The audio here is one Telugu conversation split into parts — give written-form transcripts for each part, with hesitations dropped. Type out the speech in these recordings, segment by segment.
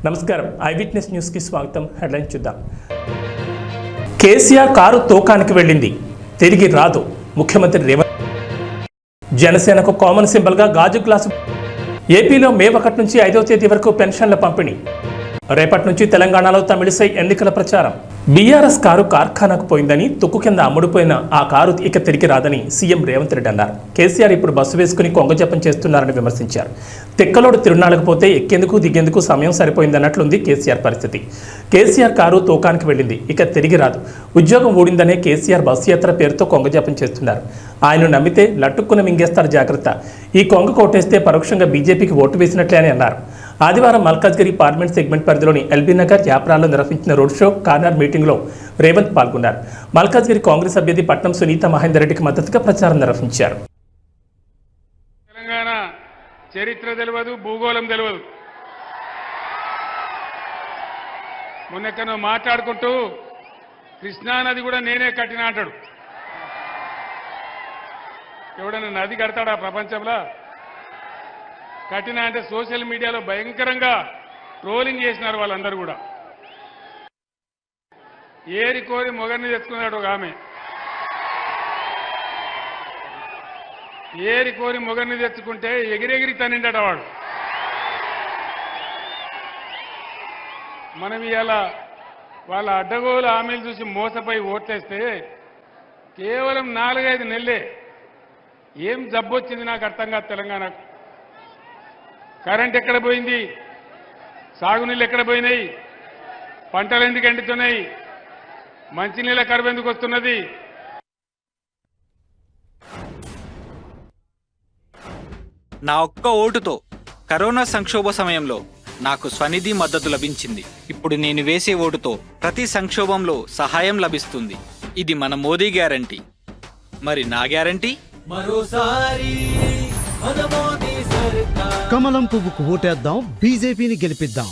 నమస్కారం, ఐ విట్నెస్ న్యూస్కి స్వాగతం. హెడ్లైన్ చూద్దాం. కేసీఆర్ కారు తూకానికి వెళ్ళింది, తిరిగి రాదు. ముఖ్యమంత్రి రేవంత్. జనసేనకు కామన్ సింబల్గా గాజు గ్లాసు. ఏపీలో మే 1 నుంచి 5వ తేదీ వరకు పెన్షన్ల పంపిణీ. రేపటి నుంచి తెలంగాణలో తమిళిసై ఎన్నికల ప్రచారం. బీఆర్ఎస్ కారు కార్ఖానాకు పోయిందని, తుక్కు కింద అమ్ముడుపోయిన ఆ కారు ఇక తిరిగి రాదని సీఎం రేవంత్ రెడ్డి అన్నారు. కేసీఆర్ ఇప్పుడు బస్సు వేసుకుని కొంగజపం చేస్తున్నారని విమర్శించారు. తిక్కలోడు తిరునాళ్ళకు పోతే ఎక్కేందుకు దిగేందుకు సమయం సరిపోయిందన్నట్లుంది కేసీఆర్ పరిస్థితి. కేసీఆర్ కారు తూకానికి వెళ్ళింది, ఇక తిరిగి రాదు. ఉద్యోగం ఊడిందనే కేసీఆర్ బస్సు యాత్ర పేరుతో కొంగజపం చేస్తున్నారు. ఆయన్ను నమ్మితే లట్టుక్కున మింగేస్తారు, జాగ్రత్త. ఈ కొంగ కొట్టేస్తే పరోక్షంగా బీజేపీకి ఓటు వేసినట్లే అని అన్నారు. ఆదివారం మల్కాజ్గిరి పార్లమెంట్ సెగ్మెంట్ పరిధిలోని ఎల్బీనగర్, యాప్రాల్లో నిర్వహించిన రోడ్ షో, కార్నర్ మీటింగ్లో రేవంత్ పాల్గొన్నారు. మల్కాజ్గిరి కాంగ్రెస్ అభ్యర్థి పట్నం సునీత మహేందర్ రెడ్డికి మద్దతుగా ప్రచారం నిర్వహించారు. తెలంగాణ చరిత్ర తెలియదు, భూగోళం తెలియదు. మొన్నెక్కడో మాట్లాడుకుంటూ కృష్ణానది కూడా నేనే కట్టిన అంటాడు. ఎవడన్నా నది కడతాడా ప్రపంచంలో? కట్టిన అంటే సోషల్ మీడియాలో భయంకరంగా ట్రోలింగ్ చేసినారు వాళ్ళందరూ కూడా. ఏరి కోరి మొగర్ని తెచ్చుకున్నాడు ఒక ఆమె. ఏరి కోరి మొగర్ని తెచ్చుకుంటే ఎగిరెగిరి తనిండట వాడు. మనం ఇవాళ వాళ్ళ అడ్డగోలు హామీలు చూసి మోసపోయి ఓట్లేస్తే కేవలం 4-5 నెలలే ఏం జబ్బొచ్చింది నాకు అర్థం కాదు. తెలంగాణకు కరెంట్ ఎక్కడ పోయింది? సాగునీళ్ళు ఎక్కడ పోయినాయి? పంటలు ఎందుకు ఎండుతున్నాయి? మంచినీళ్ళ కరువు ఎందుకు వస్తున్నది? నా ఒక్క ఓటుతో కరోనా సంక్షోభ సమయంలో నాకు స్వనిధి మద్దతు లభించింది. ఇప్పుడు నేను వేసే ఓటుతో ప్రతి సంక్షోభంలో సహాయం లభిస్తుంది. ఇది మన మోదీ గ్యారంటీ. మరి నా గ్యారంటీ? మరోసారి కమలం పువ్వుకు ఓటేద్దాం, బీజేపీని గెలిపిద్దాం.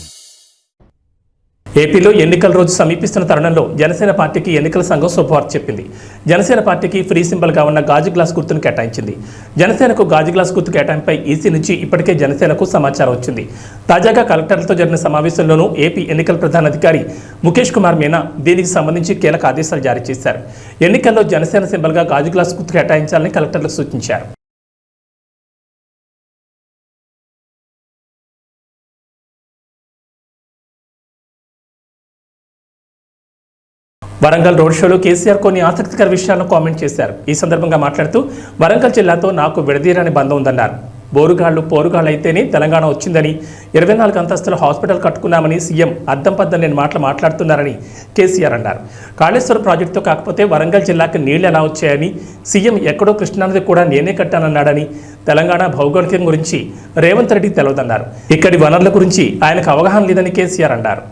ఏపీలో ఎన్నికల రోజు సమీపిస్తున్న తరుణంలో జనసేన పార్టీకి ఎన్నికల సంఘం శుభవార్త చెప్పింది. జనసేన పార్టీకి ఫ్రీ సింబల్గా ఉన్న గాజు గ్లాస్ గుర్తును కేటాయించింది. జనసేనకు గాజు గ్లాస్ గుర్తు కేటాయింపై ఈసీ నుంచి ఇప్పటికే జనసేనకు సమాచారం వచ్చింది. తాజాగా కలెక్టర్లతో జరిగిన సమావేశంలోనూ ఏపీ ఎన్నికల ప్రధానాధికారి ముఖేష్ కుమార్ మీనా దీనికి సంబంధించి కీలక ఆదేశాలు జారీ చేశారు. ఎన్నికల్లో జనసేన సింబల్గా గాజు గ్లాస్ గుర్తు కేటాయించాలని కలెక్టర్లకు సూచించారు. వరంగల్ రోడ్ షోలో కేసీఆర్ కొన్ని ఆసక్తికర విషయాలను కామెంట్ చేశారు. ఈ సందర్భంగా మాట్లాడుతూ వరంగల్ జిల్లాతో నాకు విడదీరని బంధం ఉందన్నారు. పోరుగాళ్ళు అయితేనే తెలంగాణ వచ్చిందని, 24 అంతస్తుల హాస్పిటల్ కట్టుకున్నామని సీఎం అద్దం పద్దం లేని మాటలు మాట్లాడుతున్నారని కేసీఆర్ అన్నారు. కాళేశ్వరం ప్రాజెక్టుతో కాకపోతే వరంగల్ జిల్లాకు నీళ్లు ఎలా వచ్చాయని, సీఎం ఎక్కడో కృష్ణానది కూడా నేనే కట్టానన్నాడని, తెలంగాణ భౌగోళికం గురించి రేవంత్ రెడ్డికి తెలియదన్నారు. ఇక్కడి వనరుల గురించి ఆయనకు అవగాహన లేదని కేసీఆర్ అన్నారు.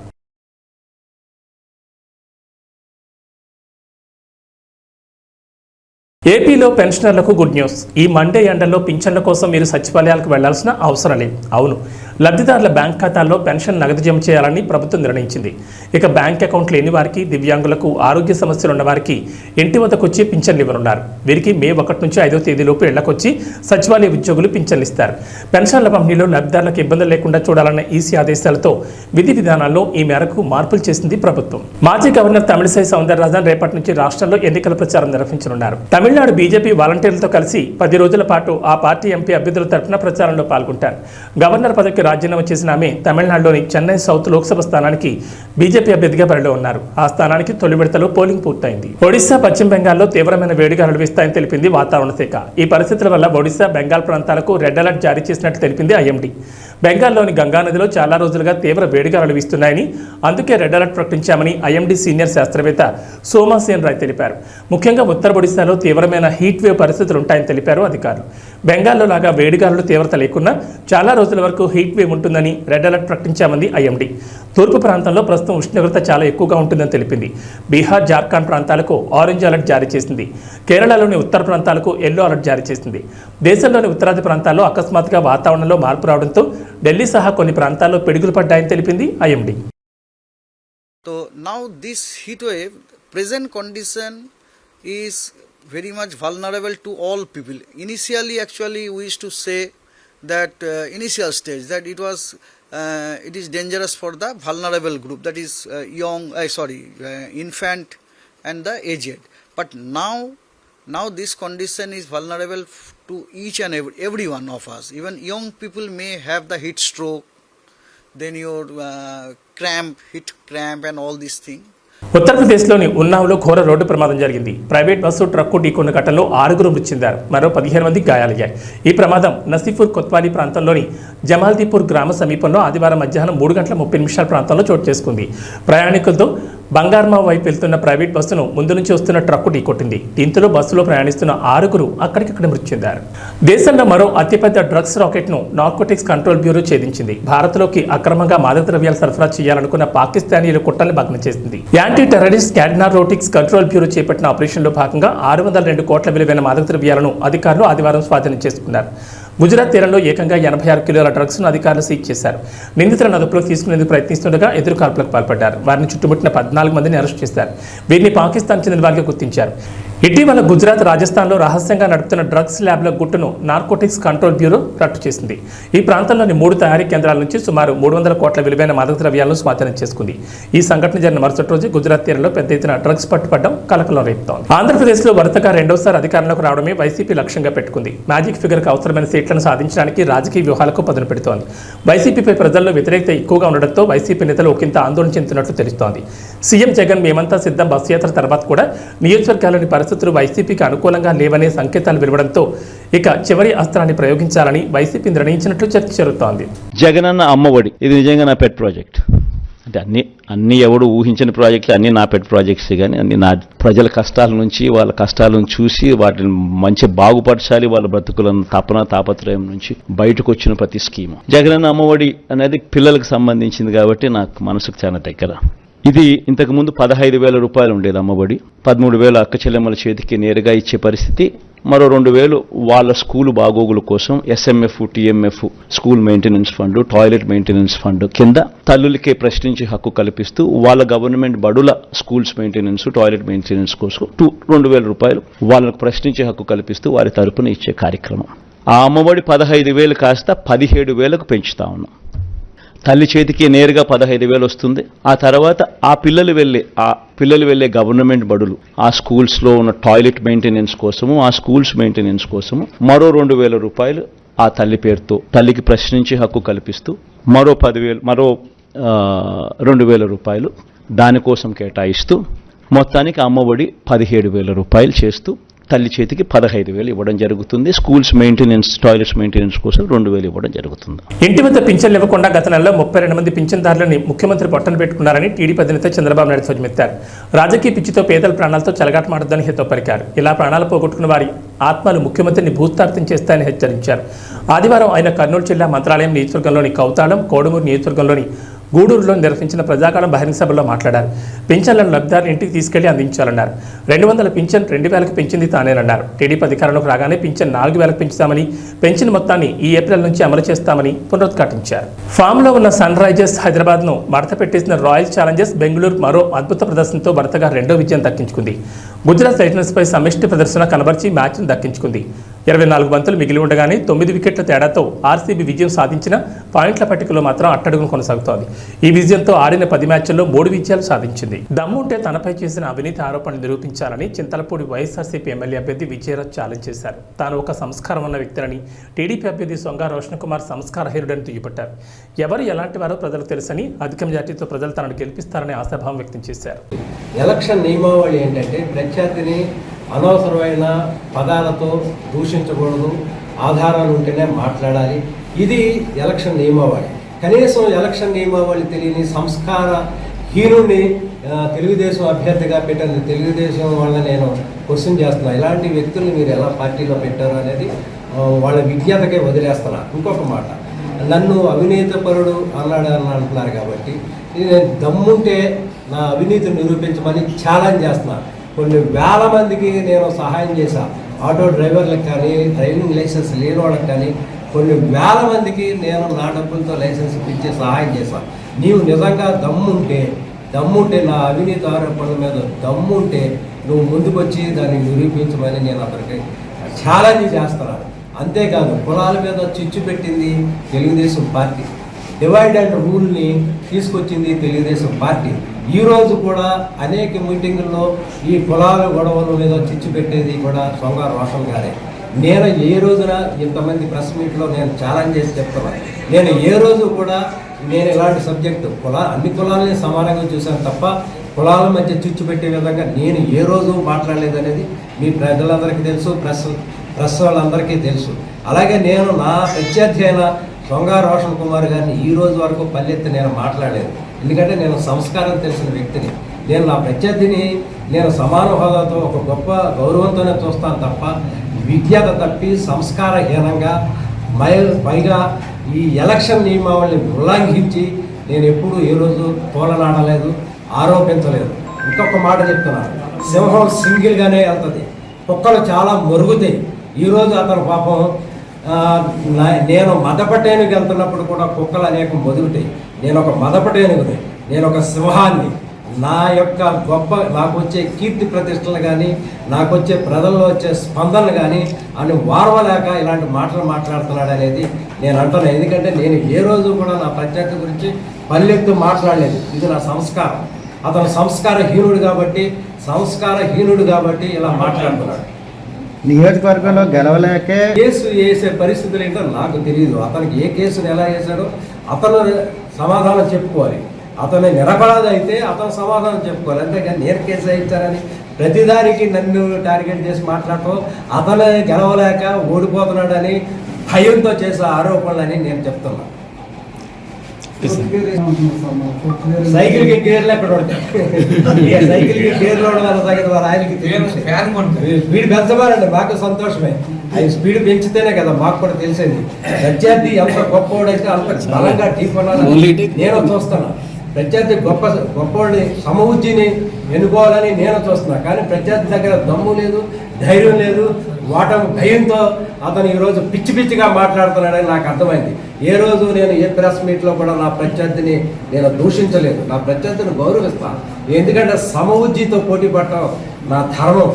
ఏపీలో పెన్షనర్లకు గుడ్ న్యూస్. ఈ మండే ఎండల్లో పింఛన్ల కోసం మీరు సచివాలయాలకు వెళ్లాల్సిన అవసరం లేదు. అవును, లబ్ధిదారుల బ్యాంక్ ఖాతాల్లో పెన్షన్ నగదు జమ చేయాలని ప్రభుత్వం నిర్ణయించింది. ఇక బ్యాంక్ అకౌంట్ లేని వారికి, దివ్యాంగులకు, ఆరోగ్య సమస్యలు ఉన్న వారికి ఇంటి వద్దకు వచ్చి పింఛన్లు ఇవ్వనున్నారు. వీరికి మే 1 నుంచి 5వ తేదీలోపు ఇళ్లకొచ్చి సచివాలయ ఉద్యోగులు పింఛన్లు ఇస్తారు. పెన్షన్ల పంపిణీలో లబ్ధిదారులకు ఇబ్బందులు లేకుండా చూడాలన్న ఈసీ ఆదేశాలతో విధి విధానాల్లో ఈ మేరకు మార్పులు చేసింది ప్రభుత్వం. మాజీ గవర్నర్ తమిళిసై సౌందరరాజన్ రేపటి నుంచి రాష్ట్రంలో ఎన్నికల ప్రచారం నిర్వహించనున్నారు. తమిళనాడు బీజేపీ వాలంటీర్లతో కలిసి 10 రోజుల పాటు ఆ పార్టీ ఎంపీ అభ్యర్థుల తరఫున ప్రచారంలో పాల్గొంటారు. గవర్నర్ పదవికి రాజీనామా చేసిన ఆమె తమిళనాడులోని చెన్నై సౌత్ లోక్సభ స్థానానికి బీజేపీ అభ్యర్థిగా బరిలో ఉన్నారు. ఆ స్థానానికి తొలి విడతలో పోలింగ్ పూర్తయింది. ఒడిశా, పశ్చిమ బెంగాల్లో తీవ్రమైన వేడిగాలులు వీస్తాయని తెలిపింది వాతావరణ శాఖ. ఈ పరిస్థితుల వల్ల ఒడిశా, బెంగాల్ ప్రాంతాలకు రెడ్ అలర్ట్ జారీ చేసినట్లు తెలిపింది ఐఎండీ. బెంగాల్లోని గంగానదిలో చాలా రోజులుగా తీవ్ర వేడిగాలులు వీస్తున్నాయని, అందుకే రెడ్ అలర్ట్ ప్రకటించామని ఐఎండీ సీనియర్ శాస్త్రవేత్త సోమాసేన్ రాయ్ తెలిపారు. ముఖ్యంగా ఉత్తర ఒడిశాలో తీవ్రమైన హీట్ వేవ్ పరిస్థితులు ఉంటాయని తెలిపారు అధికారులు. బెంగాల్లో లాగా వేడిగాలులు తీవ్రత లేకున్నా చాలా రోజుల వరకు హీట్ వేవ్ ఉంటుందని రెడ్ అలర్ట్ ప్రకటించామంది ఐఎండీ. తూర్పు ప్రాంతంలో ప్రస్తుతం ఉష్ణోగ్రత చాలా ఎక్కువగా ఉంటుందని తెలిపింది. బీహార్, జార్ఖండ్ ప్రాంతాలకు ఆరెంజ్ అలర్ట్ జారీ చేసింది. కేరళలోని ఉత్తర ప్రాంతాలకు ఎల్లో అలర్ట్ జారీ చేసింది. దేశంలోని ఉత్తరాది ప్రాంతాల్లో అకస్మాత్తుగా వాతావరణంలో మార్పు రావడంతో ఢిల్లీ సహా కొన్ని ప్రాంతాల్లో పిడుగులు పడ్డాయని తెలిపింది IMD. So now this heat wave present condition is very much vulnerable to all people. Initially actually we used to say that initial stage that it was it is dangerous for the vulnerable group, that is infant and the aged. But now this condition is vulnerable to each and every one of us. Even young people may have the heat stroke, then your heat cramp and all these things. ఉత్తరప్రదేశ్లోని ఉన్నావ్లో ఘోర రోడ్డు ప్రమాదం జరిగింది. ప్రైవేట్ బస్సు ట్రక్కు ఢీకొన్న ఘటనలో 6 మృతి చెందారు, మరో 15 మంది గాయాలయ్యారు. ఈ ప్రమాదం నసీపూర్ కొత్వాలీ ప్రాంతంలోని జమాల్దీపూర్ గ్రామ సమీపంలో ఆదివారం మధ్యాహ్నం 3:30 ప్రాంతంలో చోటు చేసుకుంది. ప్రయాణికులతో బంగార్మా వైపు వెళ్తున్న ప్రైవేట్ బస్సును ముందు నుంచి వస్తున్న ట్రక్కు ఢీకొట్టింది. దీంతో బస్సులో ప్రయాణిస్తున్న 6 అక్కడికక్కడ మృతి చెందారు. దేశంలో మరో అతిపెద్ద డ్రగ్స్ రాకెట్ను నార్కోటిక్స్ కంట్రోల్ బ్యూరో ఛేదించింది. భారత్లోకి అక్రమంగా మాదక ద్రవ్యాలు సరఫరా చేయాలనుకున్న పాకిస్తానీయుల కుట్రల్ని భగ్నం చేసింది. Anti terrorist narcotics control bureau చేపట్టిన ఆపరేషన్లో భాగంగా 602 కోట్ల విలువైన మాదక ద్రవ్యాలను అధికారులు ఆదివారం స్వాధీనం చేసుకున్నారు. గుజరాత్ తీరంలో ఏకంగా 86 కిలోల డ్రగ్స్ను అధికారులు సీజ్ చేశారు. నిందితులను అదుపులోకి తీసుకునేందుకు ప్రయత్నిస్తుండగా ఎదురుకాల్పులకు పాల్పడ్డారు. వారిని చుట్టుముట్టిన 14 మందిని అరెస్ట్ చేశారు. వీరిని పాకిస్తాన్ చెందిన వారిగా గుర్తించారు. ఇటీవల గుజరాత్, రాజస్థాన్లో రహస్యంగా నడుపుతున్న డ్రగ్స్ ల్యాబ్ల గుట్టును నార్కోటిక్స్ కంట్రోల్ బ్యూరో రట్టు చేసింది. ఈ ప్రాంతంలోని 3 తయారీ కేంద్రాల నుంచి సుమారు 300 కోట్ల విలువైన మాదక ద్రవ్యాలను స్వాధీనం చేసుకుంది. ఈ సంఘటన జరిగిన మరుసటి రోజు గుజరాత్ తీరంలో పెద్ద ఎత్తున డ్రగ్స్ పట్టుపడడం కలకలం రేపుతోంది. ఆంధ్రప్రదేశ్లో వరుసగా రెండోసారి అధికారంలోకి రావడమే వైసీపీ లక్ష్యంగా పెట్టుకుంది. మ్యాజిక్ ఫిగర్కు అవసరమైన సీట్లను సాధించడానికి రాజకీయ వ్యూహాలకు పదును పెడుతోంది. వైసీపీపై ప్రజల్లో వ్యతిరేకత ఎక్కువగా ఉండడంతో వైసీపీ నేతలు ఒకంత ఆందోళన చెందుతున్నట్లు తెలుస్తోంది. సీఎం జగన్ మేమంతా సిద్ధం బస్సు యాత్ర తర్వాత కూడా నియోజకవర్గాల్లోని పరిస్థితులు వైసీపీకి అనుకూలంగా లేవనే సంకేతాలు వెలువడంతో ఇక చివరి అస్త్రాన్ని ప్రయోగించాలని వైసీపీ నిర్ణయించినట్లు చర్చ జరుగుతోంది. జగనన్న అమ్మఒడి ఇది నిజంగా నా పెట్ ప్రాజెక్ట్. అంటే అన్ని ఎవడు ఊహించిన ప్రాజెక్టులు అన్నీ నా పెట్ ప్రాజెక్ట్స్, కానీ అన్ని నా ప్రజల కష్టాల నుంచి, వాళ్ళ కష్టాలను చూసి వాటిని మంచి బాగుపరచాలి, వాళ్ళ బ్రతుకులను తాపత్రయం నుంచి బయటకు వచ్చిన ప్రతి స్కీము. జగనన్న అమ్మఒడి అనేది పిల్లలకు సంబంధించింది కాబట్టి నాకు మనసుకు చాలా దగ్గర. ఇది ఇంతకుముందు 15,000 రూపాయలు ఉండేది అమ్మఒడి. 13,000 అక్క చెల్లెమ్మల చేతికి నేరుగా ఇచ్చే పరిస్థితి. మరో 2,000 వాళ్ళ స్కూలు బాగోగుల కోసం SMF, TMF, school maintenance fund, toilet maintenance fund కింద తల్లులకే ప్రశ్నించే హక్కు కల్పిస్తూ వాళ్ళ గవర్నమెంట్ బడుల స్కూల్స్ మెయింటెనెన్స్, టాయిలెట్ మెయింటెనెన్స్ కోసం 2,000 రూపాయలు వాళ్ళకు ప్రశ్నించే హక్కు కల్పిస్తూ వారి తరపున ఇచ్చే కార్యక్రమం. ఆ అమ్మఒడి 15,000 కాస్త 17,000కు పెంచుతా ఉన్నాం. తల్లి చేతికి నేరుగా 15,000 వస్తుంది. ఆ తర్వాత ఆ పిల్లలు వెళ్ళే గవర్నమెంట్ బడులు, ఆ స్కూల్స్లో ఉన్న టాయిలెట్ మెయింటెనెన్స్ కోసము, ఆ స్కూల్స్ మెయింటెనెన్స్ కోసము మరో 2,000 రూపాయలు ఆ తల్లి పేరుతో తల్లికి ప్రశ్నించే హక్కు కల్పిస్తూ మరో 2,000 రూపాయలు దానికోసం కేటాయిస్తూ మొత్తానికి అమ్మఒడి 17,000 రూపాయలు చేస్తూ తల్లి చేతికి 15,000 ఇవ్వడం జరుగుతుంది. స్కూల్స్ మెయింటెనెన్స్, టాయిలెట్స్ మెయింటెనెన్స్ కోసం 2,000 ఇవ్వడం జరుగుతుంది. ఇంటి వద్ద పింఛన్లు ఇవ్వకుండా గత నెలలో 32 మంది పింఛన్దారులని ముఖ్యమంత్రి పొట్టలు పెట్టుకున్నారని టీడీపీ అధినేత చంద్రబాబు నాయుడు ధ్వజమెత్తారు. రాజకీయ పిచ్చితో పేదల ప్రాణాలతో చెలగాటమాడొద్దని హితవు పలికారు. ఇలా ప్రాణాలు పోగొట్టుకున్న వారి ఆత్మలు ముఖ్యమంత్రిని భూస్థాపితం చేస్తాయని హెచ్చరించారు. ఆదివారం ఆయన కర్నూలు జిల్లా మంత్రాలయం నియోజకవర్గంలోని కౌతాళం, కోడుమూరు నియోజకవర్గంలోని గూడూరులో నిర్వహించిన ప్రజాకాలం బహిరంగ సభలో మాట్లాడారు. పింఛన్లను లబ్ధిదారులు ఇంటికి తీసుకెళ్లి అందించాలన్నారు. 200 పింఛన్ 2,000కి పెంచింది తానేనన్నారు. టీడీపీ అధికారంలోకి రాగానే పింఛన్ 4,000కి పెంచుతామని, పెంచిన మొత్తాన్ని ఈ ఏప్రిల్ నుంచి అమలు చేస్తామని పునరుద్ఘాటించారు. ఫామ్లో ఉన్న సన్ రైజర్స్ హైదరాబాద్ను మడత పెట్టేసిన రాయల్ ఛాలెంజర్స్ బెంగళూరు మరో అద్భుత ప్రదర్శనతో వరుసగా 2వ విజయం దక్కించుకుంది. గుజరాత్ టైటన్స్పై సమిష్టి ప్రదర్శన కనబర్చి మ్యాచ్ను దక్కించుకుంది. 24 బంతులు మిగిలి ఉండగానే 9 వికెట్ల తేడాతో ఆర్సీబీ విజయం సాధించిన పాయింట్ల పట్టికలో మాత్రం అట్టడుగును కొనసాగుతోంది. ఈ విజయంతో ఆడిన 10 మ్యాచ్ల్లో 3 విజయాలు సాధించింది. దమ్ముంటే తనపై చేసిన అవినీతి ఆరోపణలు నిరూపించాలని చింతలపూడి వైఎస్ఆర్సీపీ ఎమ్మెల్యే అభ్యర్థి విజయరాజ్ ఛాలెంజ్ చేశారు. తాను ఒక సంస్కారం ఉన్న వ్యక్తిని, టీడీపీ అభ్యర్థి సొంగ రోషన్ కుమార్ సంస్కారహీనుడని దుయ్యబట్టారు. ఎవరు ఎలాంటి వారో ప్రజలకు తెలుసని, అధిక మెజార్టీతో ప్రజలు తనను గెలిపిస్తారని ఆశాభావం వ్యక్తం చేశారు. ఎలక్షన్ నియమావళి ఏంటంటే ప్రత్యర్థిని అనవసరమైన పదాలతో దూషించకూడదు, ఆధారాలు ఉంటేనే మాట్లాడాలి. ఇది ఎలక్షన్ నియమావళి. కనీసం ఎలక్షన్ నియమావళి తెలియని సంస్కార హీనుడిని తెలుగుదేశం అభ్యర్థిగా పెట్టిన తెలుగుదేశం వాళ్ళని నేను క్వశ్చన్ చేస్తున్నాను. ఇలాంటి వ్యక్తుల్ని మీరు ఎలా పార్టీలో పెట్టారు అనేది వాళ్ళ విజ్ఞతకే వదిలేస్తున్నా. ఇంకొక మాట, నన్ను అవినీతిపరుడు అంటున్నారు కాబట్టి నేను దమ్ముంటే నా అవినీతిని నిరూపించమని ఛాలెంజ్ చేస్తున్నాను. కొన్ని వేల మందికి నేను సహాయం చేశాను. ఆటో డ్రైవర్లకు కానీ, డ్రైవింగ్ లైసెన్స్ లేని వాళ్ళకి కానీ కొన్ని వేల మందికి నేను నా డబ్బులతో లైసెన్స్ ఇప్పించే సహాయం చేశాను. నీవు నిజంగా దమ్ముంటే నా అవినీతి ఆరోపణల మీద దమ్ముంటే నువ్వు ముందుకొచ్చి దాన్ని నిరూపించమని నేను అతనికి ఛాలెంజ్ చేస్తున్నాను. అంతేకాదు, కులాల మీద చిచ్చు పెట్టింది తెలుగుదేశం పార్టీ. డివైడ్ అండ్ రూల్ని తీసుకొచ్చింది తెలుగుదేశం పార్టీ. ఈరోజు కూడా అనేక మీటింగుల్లో ఈ కులాల గొడవల మీద చిచ్చు పెట్టేది కూడా సొంగ రోషన్ గారే. నేను ఏ రోజున ఇంతమంది ప్రెస్ మీట్లో నేను ఛాలెంజ్ చేసి చెప్తున్నాను, నేను ఏ రోజు కూడా నేను ఇలాంటి సబ్జెక్టు అన్ని కులాలని సమానంగా చూశాను తప్ప కులాల మధ్య చిచ్చు పెట్టే విధంగా నేను ఏ రోజు మాట్లాడలేదనేది మీ ప్రజలందరికీ తెలుసు, ప్రెస్ వాళ్ళందరికీ తెలుసు. అలాగే నేను నా ప్రత్యర్థి అయిన సొంగ రోషన్ కుమార్ గారిని ఈ రోజు వరకు పల్లెత్తి నేను మాట్లాడలేదు. ఎందుకంటే నేను సంస్కారం తెలిసిన వ్యక్తిని. నేను నా ప్రత్యర్థిని నేను సమాన హోదాతో ఒక గొప్ప గౌరవంతోనే చూస్తాను తప్ప విజ్ఞత తప్పి సంస్కారహీనంగా పైగా ఈ ఎలక్షన్ నియమావళిని ఉల్లంఘించి నేను ఎప్పుడూ ఏ రోజు తోలనాడలేదు, ఆరోపించలేదు. ఇంకొక మాట చెప్తున్నాను, సింహం సింగిల్గానే వెళ్తుంది, కుక్కలు చాలా మొరుగుతాయి. ఈరోజు అతను పాపం నేను మదపటేనుగు వెళ్తున్నప్పుడు కూడా కుక్కలు అనేకం మొదుగుతాయి. నేను ఒక మదపటేనుగుని, నేను ఒక సింహాన్ని. నా యొక్క నాకు వచ్చే కీర్తి ప్రతిష్టలు కానీ నాకు వచ్చే ప్రజల్లో వచ్చే స్పందనలు కానీ అని వారవలేక ఇలాంటి మాటలు మాట్లాడుతున్నాడు అనేది నేను అంటున్నాను. ఎందుకంటే నేను ఏ రోజు కూడా నా ప్రత్యర్థి గురించి పల్లెత్తు మాట్లాడలేదు. ఇది నా సంస్కారం. అతను సంస్కారహీనుడు కాబట్టి ఇలా మాట్లాడుతున్నాడు. నియోజకవర్గంలో గెలవలేకే కేసు వేసే పరిస్థితులు ఏంటో నాకు తెలియదు. అతనికి ఏ కేసును ఎలా వేశాడో అతను సమాధానం చెప్పుకోవాలి. అతను నిరపరాధి అయితే అతను సమాధానం చెప్పుకోవాలి. అంతేగాని నేను కేసు వేయించారని ప్రతిదానికి నన్ను టార్గెట్ చేసి మాట్లాడటం, అతను గెలవలేక ఓడిపోతున్నాడని భయంతో చేసే ఆరోపణలని నేను చెప్తున్నా. సైకిల్కి గేర్లు ఎక్కడ ఉంటాయి? సైకిల్కి గేర్లు ఉండడం తగ్గదు. వారు ఆయనకి స్పీడ్ పెంచమానండి, మాకు సంతోషమే. ఆయన స్పీడ్ పెంచితేనే కదా మాకు కూడా తెలిసేది. ప్రత్యర్థి ఎంత గొప్పవాడైతే అంత బలంగా ఢీకొనాలని నేను చూస్తున్నా. ప్రత్యర్థి గొప్పవాడిని సమవుజ్జిని ఎన్నుకోవాలని నేను చూస్తున్నా. కానీ ప్రత్యర్థి దగ్గర దమ్ము లేదు, ధైర్యం లేదు, ఓటమి భయంతో అతను ఈరోజు పిచ్చిగా మాట్లాడుతున్నాడని నాకు అర్థమైంది. ఏ రోజు నేను ఏ ప్రెస్ మీట్లో కూడా నా ప్రత్యర్థిని నేను దూషించలేదు. నా ప్రత్యర్థిని గౌరవిస్తాను. ఎందుకంటే సమవుజ్జితో పోటీ పడటం నా ధర్మం.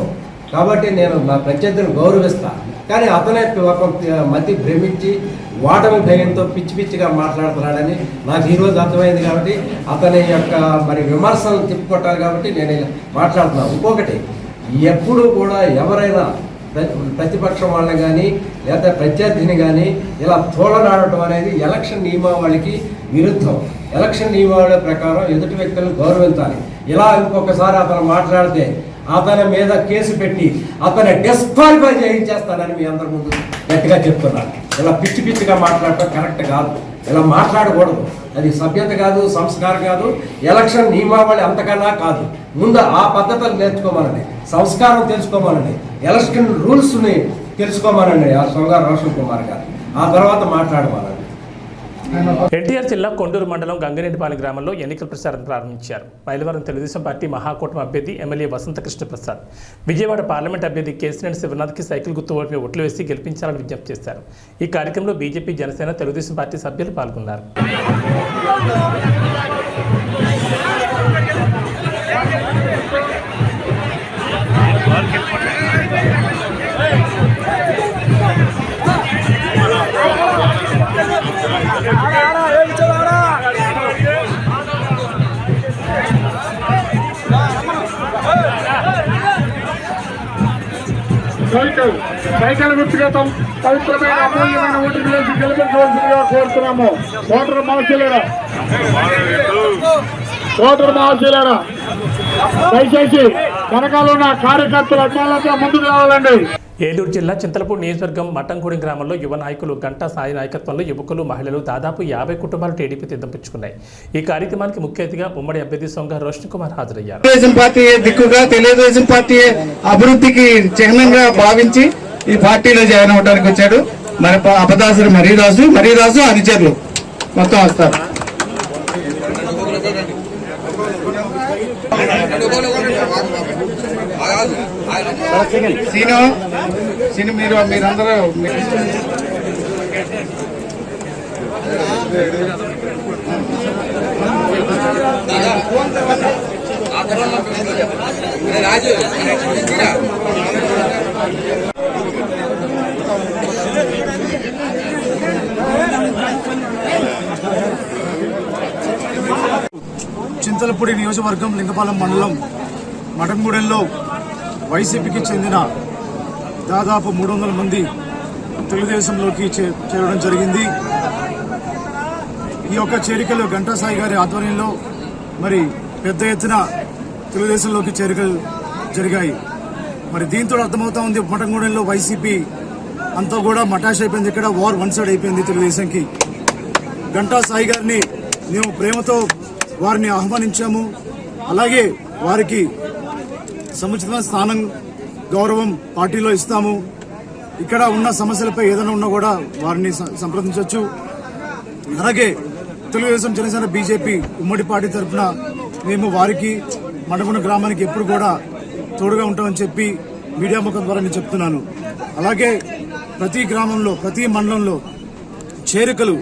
కాబట్టి నేను నా ప్రత్యర్థిని గౌరవిస్తాను. కానీ అతనే ఒక మతి భ్రమించి ఓటమి భయంతో పిచ్చిగా మాట్లాడుతున్నాడని నాకు ఈరోజు అర్థమైంది. కాబట్టి అతని యొక్క విమర్శలు తిప్పుకొట్టాలి కాబట్టి నేను మాట్లాడుతున్నాను. ఇంకొకటి, ఎప్పుడు కూడా ఎవరైనా ప్రతిపక్షం వాళ్ళని కానీ లేదా ప్రత్యర్థిని కానీ ఇలా తోలనాడటం అనేది ఎలక్షన్ నియమావళికి విరుద్ధం. ఎలక్షన్ నియమావళి ప్రకారం ఎదుటి వ్యక్తులను గౌరవించాలి. ఇలా ఇంకొకసారి అతను మాట్లాడితే అతని మీద కేసు పెట్టి అతని డిస్క్వాలిఫై చేయించేస్తానని మీ అందరి ముందు గట్టిగా చెప్తున్నాను. ఇలా పిచ్చిగా మాట్లాడటం కరెక్ట్ కాదు. ఇలా మాట్లాడకూడదు. అది సభ్యత కాదు, సంస్కారం కాదు, ఎలక్షన్ నియమావళి అంతకన్నా కాదు. ముందు ఆ పద్ధతులు నేర్చుకోమనండి, సంస్కారం తెలుసుకోమనండి, ఎలక్షన్ రూల్స్ని తెలుసుకోమనండి ఆ సొంగ రోషన్ కుమార్ గారు. ఆ తర్వాత మాట్లాడమనండి. ఎన్టీఆర్ జిల్లా కొండూరు మండలం గంగిరెడ్డిపాలెం గ్రామంలో ఎన్నికల ప్రచారం ప్రారంభించారు. మైలవరం తెలుగుదేశం పార్టీ మహాకూటమి అభ్యర్థి ఎమ్మెల్యే వసంతకృష్ణ ప్రసాద్, విజయవాడ పార్లమెంట్ అభ్యర్థి కేసినేని శివనాథ్కి సైకిల్ గుర్తు ఓటుపై ఓట్లు వేసి గెలిపించాలని విజ్ఞప్తి చేశారు. ఈ కార్యక్రమంలో బీజేపీ, జనసేన, తెలుగుదేశం పార్టీ సభ్యులు పాల్గొన్నారు. సైకిల్ వ్యక్తిగతం పవిత్రమైన అమూల్యమైన ఓటు వేసి గెలిపించవలసిందిగా కోరుతున్నాము. ఓటర్ మహాశయులారా, దయచేసి వెనకాల ఉన్న కార్యకర్తలు అభిమానులతో ముందుకు రావాలండి. ఏలూరు జిల్లా చింతలపూడి నియోజకవర్గం మట్టంగూడెం గ్రామంలో యువ నాయకులు గంటా సాయి నాయకత్వంలో యువకులు, మహిళలు దాదాపు 50 కుటుంబాలు టీడీపీ తీర్థంపుచ్చుకున్నాయి. ఈ కార్యక్రమానికి ముఖ్య అతిథిగా ఉమ్మడి అభ్యర్థి సొంగ రోషన్ కుమార్ హాజరయ్యారు. తెలుగుదేశం పార్టీ దిక్కుగా తెలుగుదేశం పార్టీ అభివృద్ధికి చిహ్నంగా భావించి ఈ పార్టీలో జాయిన్ అవడానికి వచ్చాడు. మరి అపదాసులు మరీదాసు అనుచరులు మొత్తం వస్తారు. సీను మీరందరూ రాజు చింతలపూడి నియోజకవర్గం లింగపాలెం మండలం మఠంగూడెంలో వైసీపీకి చెందిన దాదాపు 300 మంది తెలుగుదేశంలోకి చేరడం జరిగింది. ఈ యొక్క చేరికలు గంటా సాయి గారి ఆధ్వర్యంలో మరి పెద్ద ఎత్తున తెలుగుదేశంలోకి చేరికలు జరిగాయి. మరి దీంతో అర్థమవుతా ఉంది మఠంగూడెంలో వైసీపీ అంతా కూడా మటాష్ అయిపోయింది. ఇక్కడ వార్ వన్ సైడ్ అయిపోయింది తెలుగుదేశంకి. గంటా సాయి గారిని మేము ప్రేమతో వారిని ఆహ్వానించాము. అలాగే వారికి సముచితమైన స్థానం గౌరవం పార్టీలో ఇస్తాము. ఇక్కడ ఉన్న సమస్యలపై ఏదైనా ఉన్నా కూడా వారిని సంప్రదించవచ్చు. అలాగే తెలుగుదేశం, జనసేన, బీజేపీ ఉమ్మడి పార్టీ తరఫున మేము వారికి మఠంగూడెం గ్రామానికి ఎప్పుడు కూడా తోడుగా ఉంటామని చెప్పి మీడియా ముఖం ద్వారా నేను చెప్తున్నాను. అలాగే ప్రతి గ్రామంలో, ప్రతి మండలంలో చేరికలు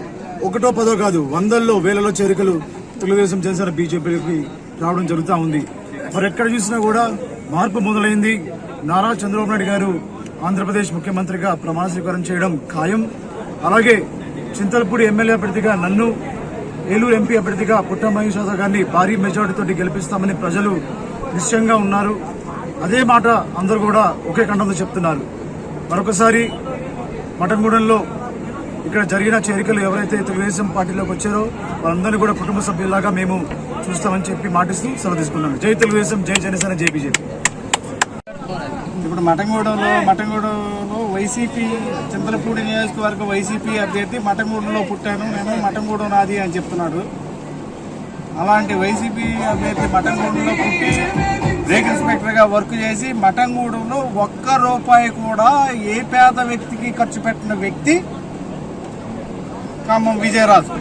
1, 10 కాదు, 100లో, 1000లో చేరికలు తెలుగుదేశం, జనసేన, బీజేపీకి రావడం జరుగుతూ ఉంది. మరి ఎక్కడ చూసినా కూడా మార్పు మొదలైంది. నారా చంద్రబాబు నాయుడు గారు ఆంధ్రప్రదేశ్ ముఖ్యమంత్రిగా ప్రమాణ స్వీకారం చేయడం ఖాయం. అలాగే చింతలపూడి ఎమ్మెల్యే అభ్యర్థిగా నన్ను, ఏలూరు ఎంపీ అభ్యర్థిగా పుట్ట మహేష్ యాదవ్ గారిని భారీ మెజార్టీతో గెలిపిస్తామని ప్రజలు నిశ్చయంగా ఉన్నారు. అదే మాట అందరూ కూడా ఒకే కంఠంతో చెప్తున్నారు. మరొకసారి మఠంగూడెంలో ఇక్కడ జరిగిన చేరికలు ఎవరైతే తెలుగుదేశం పార్టీలోకి వచ్చారో వాళ్ళందరినీ కూడా కుటుంబ సభ్యులాగా మేము చూస్తామని చెప్పి మాటిస్తూ సెలవు తీసుకున్నాను. జై తెలుగుదేశం, జై జనసేన, జై బీజేపీ. ఇప్పుడు మఠంగూడెంలో వైసీపీ చింతలపూడి నియోజకవర్గ వైసీపీ అభ్యర్థి మఠంగూడెంలో పుట్టాను నేను, మఠంగూడెం నాది అని చెప్తున్నాడు. అలాంటి వైసీపీ అభ్యర్థి మఠంగూడెంలో పుట్టి బ్రేక్ ఇన్స్పెక్టర్గా వర్క్ చేసి మఠంగూడెంలో ₹1 కూడా ఏ పేద వ్యక్తికి ఖర్చు పెట్టిన వ్యక్తి ఖమ్మం విజయరాజు.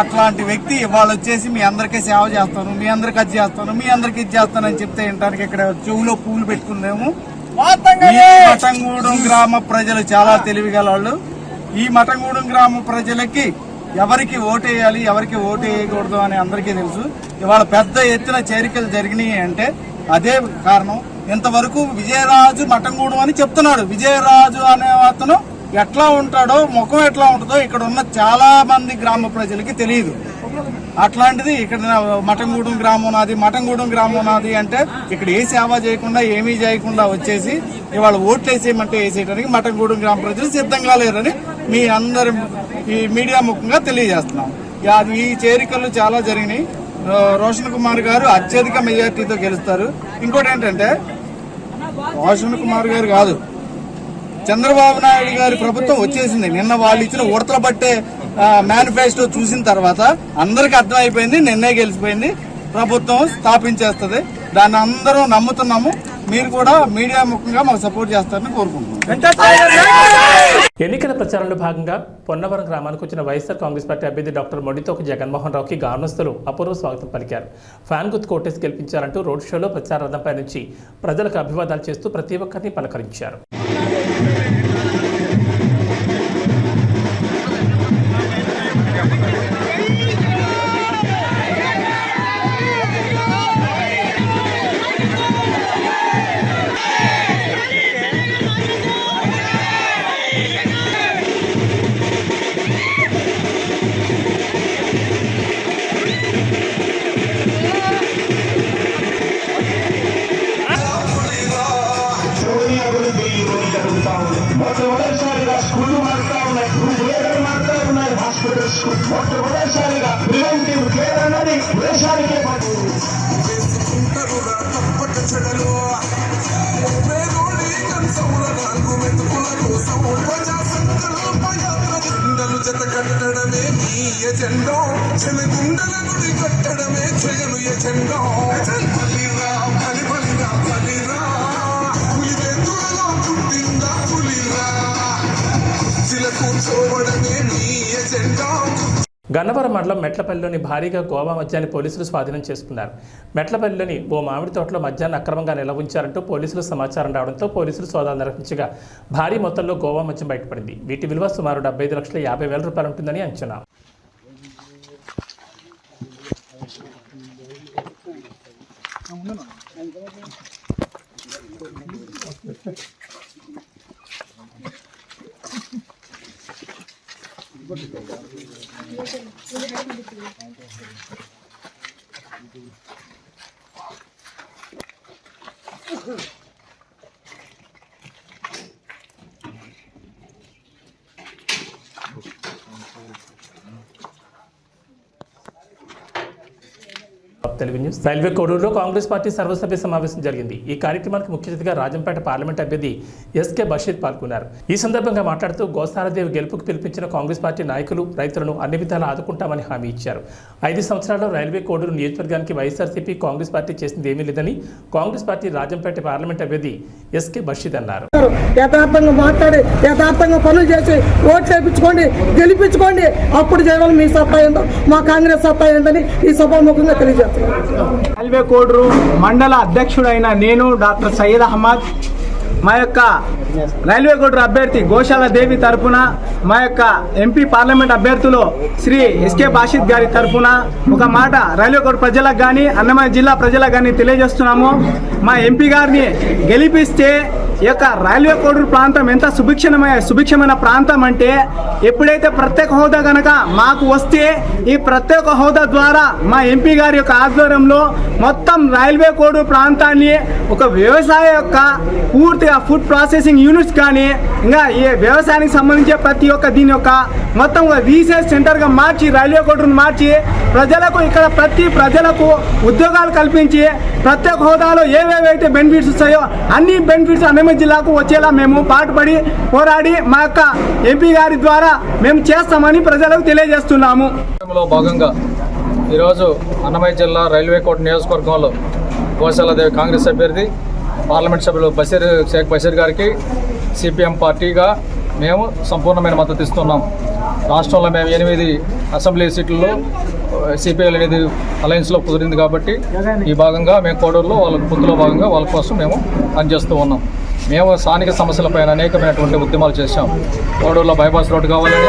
అట్లాంటి వ్యక్తి ఇవాళ వచ్చేసి మీ అందరికీ సేవ చేస్తాను, మీ అందరికి అది చేస్తాను, మీ అందరికి ఇది చేస్తానని చెప్తే వినడానికి ఇక్కడ చెవులో పూలు పెట్టుకుందేమో. ఈ మఠంగూడెం గ్రామ ప్రజలు చాలా తెలివిగల వాళ్ళు. ఈ మఠంగూడెం గ్రామ ప్రజలకి ఎవరికి ఓటేయాలి, ఎవరికి ఓటు వేయకూడదు అని అందరికీ తెలుసు. ఇవాళ పెద్ద ఎత్తున చేరికలు జరిగినాయి అంటే అదే కారణం. ఇంతవరకు విజయరాజు మఠంగూడెం అని చెప్తున్నాడు. విజయరాజు అనే అతను ఎట్లా ఉంటాడో, ముఖం ఎట్లా ఉంటుందో ఇక్కడ ఉన్న చాలా మంది గ్రామ ప్రజలకి తెలియదు. అట్లాంటిది ఇక్కడ మఠంగూడెం గ్రామం నాది అంటే ఇక్కడ ఏ సేవ చేయకుండా, ఏమీ చేయకుండా వచ్చేసి ఇవాళ ఓట్లు వేసేయమంటే వేసేయడానికి మఠంగూడెం గ్రామ ప్రజలు సిద్ధంగా లేరని మీ అందరి ఈ మీడియా ముఖంగా తెలియజేస్తున్నాం. ఈ చేరికలు చాలా జరిగినాయి. రోషన్ కుమార్ గారు అత్యధిక మెజార్టీతో గెలుస్తారు. ఇంకోటి ఏంటంటే రోషన్ కుమార్ గారు కాదు, చంద్రబాబు నాయుడు గారి ప్రభుత్వం వచ్చేసింది. నిన్న వాళ్ళు ఇచ్చిన ఉడతల బట్టే మేనిఫెస్టో చూసిన తర్వాత అందరికి అర్థమైపోయింది, నిన్నే గెలిచిపోయింది, ప్రభుత్వం స్థాపించేస్తుంది. దాన్ని అందరూ నమ్ముతున్నాము. మీరు కూడా మీడియా ముఖంగా మాకు సపోర్ట్ చేస్తారని కోరుకుంటున్నాం. ఎన్నికల ప్రచారంలో భాగంగా పొన్నవరం గ్రామానికి వచ్చిన వైఎస్ఆర్ కాంగ్రెస్ పార్టీ అభ్యర్థి డాక్టర్ మొండితోక జగన్మోహన్ రావుకి గ్రామస్తులు అపూర్వ స్వాగతం పలికారు. ఫ్యాన్ గుర్తు కోటేసి గెలిపించారంటూ రోడ్ షోలో ప్రచార రథంపై నుంచి ప్రజలకు అభివాదాలు చేస్తూ ప్రతి ఒక్కరిని పలకరించారు. మొట్టమొదటిసారిగా స్కూళ్ళు మారుతా ఉన్నాయి, గురుకులేలు మారుతా ఉన్నాయి, హాస్పిటల్స్ మొట్టమొదటిసారిగా ప్రివెంటివ్ కేర్ అన్నది దేశానికే జత కట్టడమే మీ ఎజెండా, చెలగుండల గుడి కట్టడమే జగను ఎజెండా. బలిరా బలిరా బలిరా పులివెందులలో పుట్టిందా పులిరా, చిల కూర్చోవడమే మీ ఎజెండా. గన్నవరం మండలం మెట్లపల్లిలోని భారీగా గోవా మద్యాన్ని పోలీసులు స్వాధీనం చేసుకున్నారు. మెట్లపల్లిలోని ఓ మామిడి తోటలో మద్యాన్ని అక్రమంగా నిల్వ ఉంచారంటూ పోలీసులు సమాచారం రావడంతో పోలీసులు సోదాలు నిర్వహించగా భారీ మొత్తంలో గోవా మద్యం బయటపడింది. వీటి విలువ సుమారు 75,50,000 ఉంటుందని అంచనా. తెలుగు న్యూస్. రైల్వే కోడూరులో కాంగ్రెస్ పార్టీ సర్వసభ్య సమావేశం జరిగింది. ఈ కార్యక్రమానికి ముఖ్య అతిథిగా రాజంపేట పార్లమెంట్ అభ్యర్థి ఎస్కే బషీర్ పాల్గొన్నారు. ఈ సందర్భంగా మాట్లాడుతూ గోసారదేవి గెలుపుకు పిలిపించిన కాంగ్రెస్ పార్టీ నాయకులు రైతులను అన్ని విధాలా ఆదుకుంటామని హామీ ఇచ్చారు. 5 సంవత్సరాల్లో రైల్వే కోడూరు నియోజకవర్గానికి వైఎస్ఆర్సీపీ కాంగ్రెస్ పార్టీ చేసింది ఏమీ లేదని కాంగ్రెస్ పార్టీ రాజంపేట పార్లమెంట్ అభ్యర్థి ఎస్కే బషీర్ అన్నారు. యథార్థంగా మాట్లాడి యథార్థంగా పనులు చేసి ఓట్లు వేయించుకోండి, గెలిపించుకోండి. అప్పుడు చేయడం మీ సత్తా ఏందో, మా కాంగ్రెస్ సత్తా ఏందని ఈ సభాముఖంగా తెలియజేస్తాను. రైల్వే కోడూరు మండల అధ్యక్షుడైన నేను డాక్టర్ సయ్యద్ అహ్మద్ మా యొక్క రైల్వే కోడూరు అభ్యర్థి గోశాల దేవి తరఫున మా యొక్క ఎంపీ పార్లమెంట్ అభ్యర్థులు శ్రీ ఎస్కే బాషిద్ గారి తరఫున ఒక మాట రైల్వే కోడూరు ప్రజలకు కానీ అన్నమయ్య జిల్లా ప్రజలకు కానీ తెలియజేస్తున్నాము. మా ఎంపీ గారిని గెలిపిస్తే ఈ యొక్క రైల్వే కోడూరు ప్రాంతం ఎంత సుభిక్షమైన ప్రాంతం అంటే ఎప్పుడైతే ప్రత్యేక హోదా కనుక మాకు వస్తే ఈ ప్రత్యేక హోదా ద్వారా మా ఎంపీ గారి యొక్క ఆధ్వర్యంలో మొత్తం రైల్వే కోడూరు ప్రాంతాన్ని ఒక వ్యవసాయ యొక్క పూర్తిగా ఫుడ్ ప్రాసెసింగ్ యూనిట్స్ కానీ ఇంకా ఈ వ్యవసాయానికి సంబంధించి ప్రతి ఒక్క దీని యొక్క మొత్తం రీసెర్చ్ సెంటర్గా మార్చి రైల్వే కోడూరును మార్చి ప్రజలకు ఇక్కడ ప్రతి ప్రజలకు ఉద్యోగాలు కల్పించి ప్రత్యేక హోదాలో ఏవేవైతే బెనిఫిట్స్ వస్తాయో అన్ని బెనిఫిట్స్ అన్నమయ్య జిల్లాకు వచ్చేలా మేము పాటుపడి పోరాడి మా యొక్క ఎంపీ గారి ద్వారా మేము చేస్తామని ప్రజలకు తెలియజేస్తున్నాము. భాగంగా ఈరోజు అన్నమయ్య జిల్లా రైల్వే కోట నియోజకవర్గంలో గోశాలదేవి కాంగ్రెస్ అభ్యర్థి పార్లమెంట్ సభ్యులు షేక్ బషీర్ గారికి సిపిఎం పార్టీగా మేము సంపూర్ణమైన మద్దతు ఇస్తున్నాం. రాష్ట్రంలో మేము 8 అసెంబ్లీ సీట్లలో సిపిఐలు అనేది అలయన్స్లో కుదిరింది కాబట్టి ఈ భాగంగా మేము కోడూరులో వాళ్ళ పొత్తులో భాగంగా వాళ్ళ కోసం మేము పనిచేస్తూ ఉన్నాం. మేము స్థానిక సమస్యలపైన అనేకమైనటువంటి ఉద్యమాలు చేశాం. కోడూరులో బైపాస్ రోడ్డు కావాలని,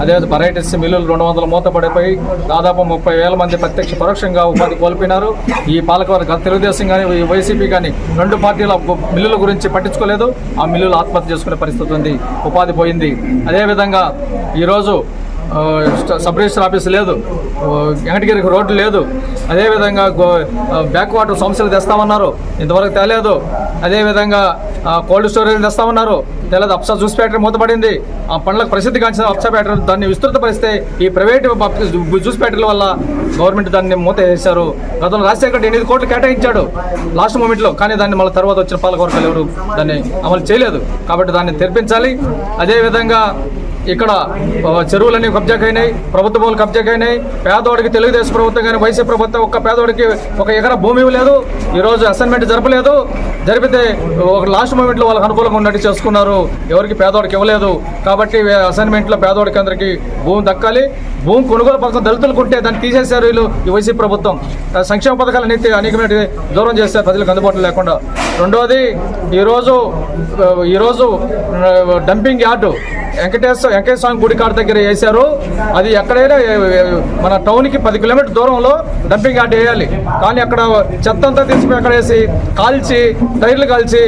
అదే వెరైటీస్ మిల్లులు 200 మూతపడిపోయి దాదాపు 30,000 మంది ప్రత్యక్ష పరోక్షంగా ఉపాధి కోల్పోయినారు. ఈ పాలకవర్గ తెలుగుదేశం కానీ వైసీపీ కానీ 2 పార్టీల మిల్లుల గురించి పట్టించుకోలేదు. ఆ మిల్లులు ఆత్మహత్య చేసుకునే పరిస్థితి ఉంది, ఉపాధి పోయింది. అదేవిధంగా ఈరోజు సబ్ రిజిస్టర్ ఆఫీస్ లేదు, వెంకటగిరికి రోడ్డు లేదు. అదేవిధంగా బ్యాక్ వాటర్ సమస్యలు తెస్తామన్నారు, ఇంతవరకు తేలేదు. అదేవిధంగా కోల్డ్ స్టోరేజ్ తెస్తామన్నారు, తెల్లది. అప్సా జ్యూస్ ఫ్యాక్టరీ మూతపడింది. ఆ పండ్లకు ప్రసిద్ధిగాంచిన అప్సా ఫ్యాక్టరీ దాన్ని విస్తృతపరిస్తే ఈ ప్రైవేటు జ్యూస్ ఫ్యాక్టరీల వల్ల గవర్నమెంట్ దాన్ని మూత వేశారు. గతంలో రాజశేఖర్ 8 కోట్లు కేటాయించాడు లాస్ట్ మూమెంట్లో, కానీ దాన్ని మళ్ళీ తర్వాత వచ్చిన పాలకవర్గాలు ఎవరు దాన్ని అమలు చేయలేదు. కాబట్టి దాన్ని తెరిపించాలి. అదేవిధంగా ఇక్కడ చెరువులన్నీ కబ్జాకైనాయి, ప్రభుత్వ భూములు కబ్జాకైనాయి. పేదవాడికి తెలుగుదేశం ప్రభుత్వం కానీ వైసీపీ ప్రభుత్వం ఒక్క పేదవాడికి 1 ఎకరా భూమి ఇవ్వలేదు. ఈరోజు అసైన్మెంట్ జరపలేదు. జరిపితే ఒక లాస్ట్ మూమెంట్లో వాళ్ళకి అనుకూలంగా ఉన్నట్టు చేసుకున్నారు, ఎవరికి పేదవాడికి ఇవ్వలేదు. కాబట్టి అసైన్మెంట్లో పేదవాడికి అందరికీ భూమి దక్కాలి. భూమి కొనుగోలు పథకం దళితులకు ఉంటే దాన్ని తీసేశారు వీళ్ళు, ఈ వైసీపీ ప్రభుత్వం. సంక్షేమ పథకాలు అనేకమైన దూరం చేస్తారు ప్రజలకు అందుబాటులో లేకుండా. రెండవది ఈరోజు డంపింగ్ యార్డు వెంకటేశ్వర స్వామి గుడి కాడ దగ్గర వేశారు. అది ఎక్కడైనా మన టౌన్కి 10 కిలోమీటర్ దూరంలో డంపింగ్ యార్డ్ వేయాలి. కానీ అక్కడ చెత్త అంతా తీసుకుని అక్కడ వేసి కాల్చి టైర్లు కాల్చి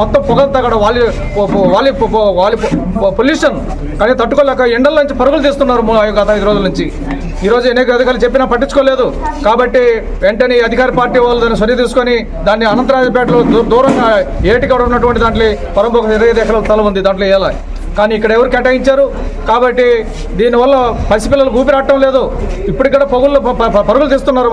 మొత్తం పొగలతో అక్కడ వాలి పొల్యూషన్ కానీ తట్టుకోలేక ఎండల నుంచి పరుగులు తీస్తున్నారు గత 5 రోజుల నుంచి. ఈరోజు అనేక అధికారులు చెప్పినా పట్టించుకోలేదు. కాబట్టి వెంటనే అధికార పార్టీ వాళ్ళు దాన్ని సరి తీసుకొని దాన్ని అనంతరాజపేటలో దూరంగా ఏటికాడ ఉన్నటువంటి దాంట్లో పరంపొక 25 ఎకరాల స్థలం ఉంది, దాంట్లో వేయాలి. కానీ ఇక్కడ ఎవరు కేటాయించారు. కాబట్టి దీనివల్ల పసిపిల్లలకు ఊపిరాటం లేదు. ఇప్పటికీ పరుగులు తీస్తున్నారు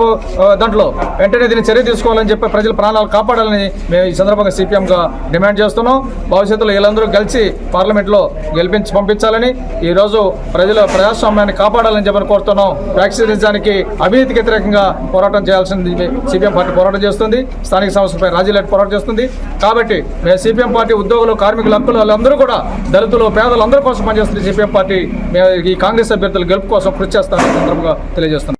దాంట్లో. వెంటనే దీన్ని చర్య తీసుకోవాలని చెప్పి ప్రజల ప్రాణాలు కాపాడాలని మేము ఈ సందర్భంగా సిపిఎంగా డిమాండ్ చేస్తున్నాం. భవిష్యత్తులో వీళ్ళందరూ కలిసి పార్లమెంట్లో గెలిపించి పంపించాలని, ఈరోజు ప్రజాస్వామ్యాన్ని కాపాడాలని చెప్పని కోరుతున్నాం. వ్యాక్సినేషన్కి అవినీతికి వ్యతిరేకంగా పోరాటం చేయాల్సింది సిపిఎం పార్టీ పోరాటం చేస్తుంది. స్థానిక సంస్థలపై రాజీలేట్ పోరాటం చేస్తుంది. కాబట్టి మేము సిపిఎం పార్టీ ఉద్యోగులు, కార్మికులు, హక్కులు వాళ్ళందరూ కూడా దళితులు, పేదలందరూ కోసం పనిచేస్తుంది సిపిఎం పార్టీ. ఈ కాంగ్రెస్ అభ్యర్థుల గెలుపు కోసం కృషి చేస్తామని సందర్భంగా తెలియజేస్తున్నాం.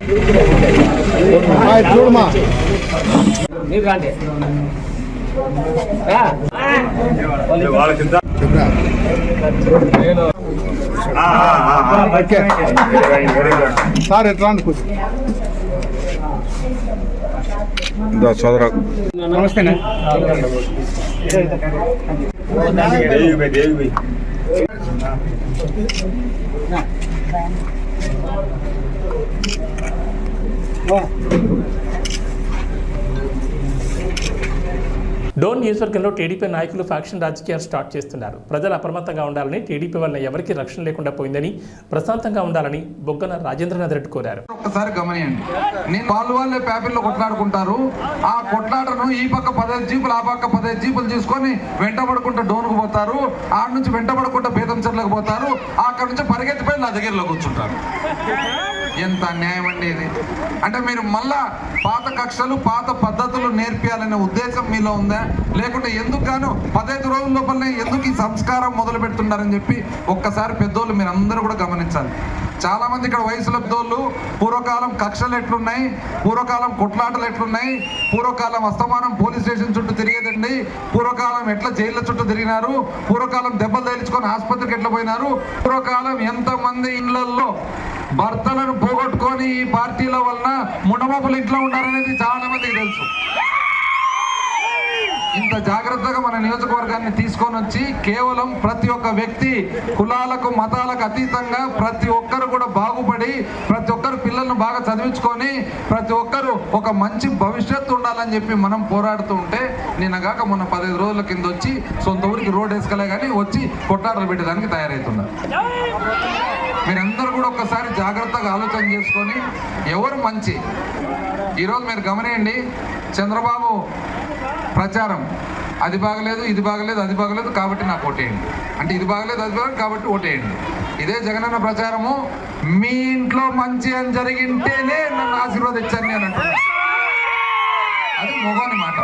సార్ ఎట్లా సోదరా నమస్తే. డోన్ నియోజకవర్గంలో టీడీపీ నాయకులు ఫ్యాక్షన్ రాజకీయాలు స్టార్ట్ చేస్తున్నారు. ప్రజలు అప్రమత్తంగా ఉండాలని, టీడీపీ వల్ల ఎవరికీ రక్షణ లేకుండా పోయిందని, ప్రశాంతంగా ఉండాలని బొగ్గన రాజేంద్రనాథ్ రెడ్డి కోరారు. ఒక్కసారి గమనియండి, నేను వాళ్ళే పేపర్లో కొట్లాడుకుంటారు. ఆ కొట్లాటను ఈ పక్క 15 జీపులు ఆ పక్క 15 జీపులు తీసుకొని వెంటబడుకుంటూ డోన్కు పోతారు. ఆడ నుంచి వెంటబడుకుంటూ బేతంచెర్లకు పోతారు. అక్కడ నుంచి పరిగెత్తిపోయి నా దగ్గరలో కూర్చుంటారు. ఎంత అన్యాయం అండి ఇది. అంటే మీరు మళ్ళా పాత కక్షలు పాత పద్ధతులు నేర్పియాలనే ఉద్దేశం మీలో ఉందా, లేకుంటే ఎందుకు గాను 15 రోజుల లోపలనే ఎందుకు ఈ సంస్కారం మొదలు పెడుతున్నారని చెప్పి ఒక్కసారి పెద్దోళ్ళు మీరు అందరూ కూడా గమనించాలి. చాలా మంది ఇక్కడ వయసుల పెద్దోళ్ళు పూర్వకాలం కక్షలు ఎట్లున్నాయి, పూర్వకాలం కొట్లాటలు ఎట్లున్నాయి, పూర్వకాలం అస్తమానం పోలీస్ స్టేషన్ చుట్టూ తిరిగేదండి, పూర్వకాలం ఎట్లా జైళ్ళ చుట్టూ తిరిగినారు, పూర్వకాలం దెబ్బలు తేల్చుకొని ఆసుపత్రికి ఎట్లా పోయినారు, పూర్వకాలం ఎంతమంది ఇళ్లలో భర్తలను పోగొట్టుకొని ఈ పార్టీల వలన ముండమోపులు ఇంట్లో ఉన్నారనేది చాలా మందికి తెలుసు. ఇంత జాగ్రత్తగా మన నియోజకవర్గాన్ని తీసుకొని వచ్చి కేవలం ప్రతి ఒక్క వ్యక్తి కులాలకు మతాలకు అతీతంగా ప్రతి ఒక్కరు కూడా బాగుపడి ప్రతి ఒక్కరు పిల్లలను బాగా చదివించుకొని ప్రతి ఒక్కరు ఒక మంచి భవిష్యత్తు ఉండాలని చెప్పి మనం పోరాడుతూ ఉంటే నిన్నగాక మొన్న 15 రోజుల కింద వచ్చి సొంత ఊరికి రోడ్ వేసుకలే కానీ వచ్చి కొట్టాటలు పెట్టడానికి తయారవుతున్నారు. మీరందరూ కూడా ఒక్కసారి జాగ్రత్తగా ఆలోచన చేసుకొని ఎవరు మంచి. ఈరోజు మీరు గమనియండి, చంద్రబాబు ప్రచారం అది బాగలేదు ఇది బాగలేదు అది బాగలేదు కాబట్టి నాకు ఓటేయండి అంటే, ఇది బాగలేదు అది బాగలేదు కాబట్టి ఓటేయండి. ఇదే జగనన్న ప్రచారము మీ ఇంట్లో మంచి అని జరిగింటేనే నన్ను ఆశీర్వదించాను నేను అంటున్నాను. అది మొగని మాట.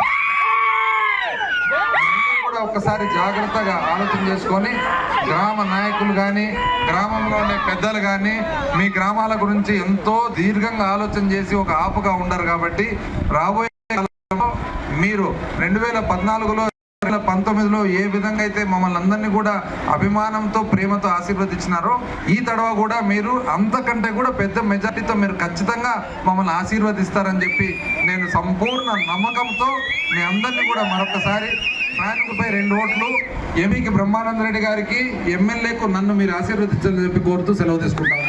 కూడా ఒక్కసారి జాగ్రత్తగా ఆలోచన చేసుకొని గ్రామ నాయకులు కానీ గ్రామంలో ఉండే పెద్దలు కానీ మీ గ్రామాల గురించి ఎంతో దీర్ఘంగా ఆలోచన చేసి ఒక ఆపుగా ఉండరు. కాబట్టి రాబోయే కాలంలో మీరు 2014లో 2019లో ఏ విధంగా అయితే మమ్మల్ని అందరినీ కూడా అభిమానంతో ప్రేమతో ఆశీర్వదించినారో ఈ తడవ కూడా మీరు అంతకంటే కూడా పెద్ద మెజారిటీతో మీరు ఖచ్చితంగా మమ్మల్ని ఆశీర్వదిస్తారని చెప్పి నేను సంపూర్ణ నమ్మకంతో మీ అందరినీ కూడా మరొకసారి ఫ్యాన్కుపై 2 ఓట్లు ఎంపీకి బ్రహ్మానంద రెడ్డి గారికి, ఎమ్మెల్యేకు నన్ను మీరు ఆశీర్వదించాలని చెప్పి కోరుతూ సెలవు తీసుకుంటాను.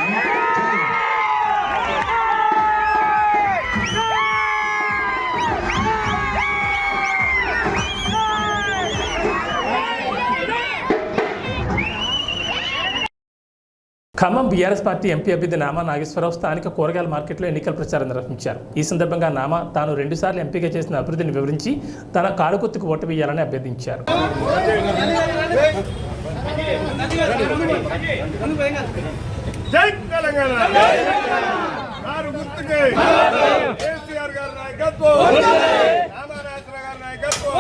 ఖమ్మం బీఆర్ఎస్ పార్టీ ఎంపీ అభ్యర్థి నామా నాగేశ్వరరావు స్థానిక కూరగాయల మార్కెట్లో ఎన్నికల ప్రచారం నిర్వహించారు. ఈ సందర్భంగా నామా తాను 2 సార్లు ఎంపీగా చేసిన అభివృద్ధిని వివరించి తన కారుగుర్తుకు ఓటు వేయాలని అభ్యర్థించారు. జై తెలంగాణ, కారుగుర్తుకే కేసీఆర్ గారి నాయకత్వం, నామా నాగేశ్వరరావు గారి నాయకత్వం.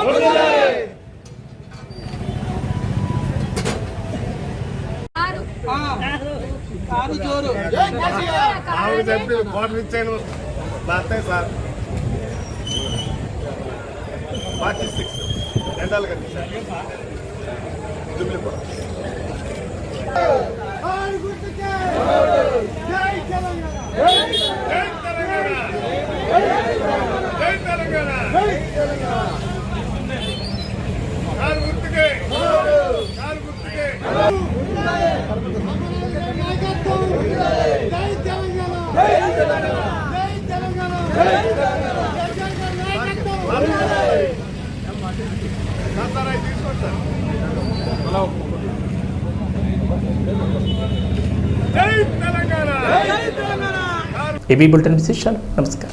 కోట్లు ఇచ్చాను బాగుతాయి సార్. 46 ఎండాలు కట్టి సార్ ఏబీ బులెటిన్ విశేషాలు. నమస్కారం.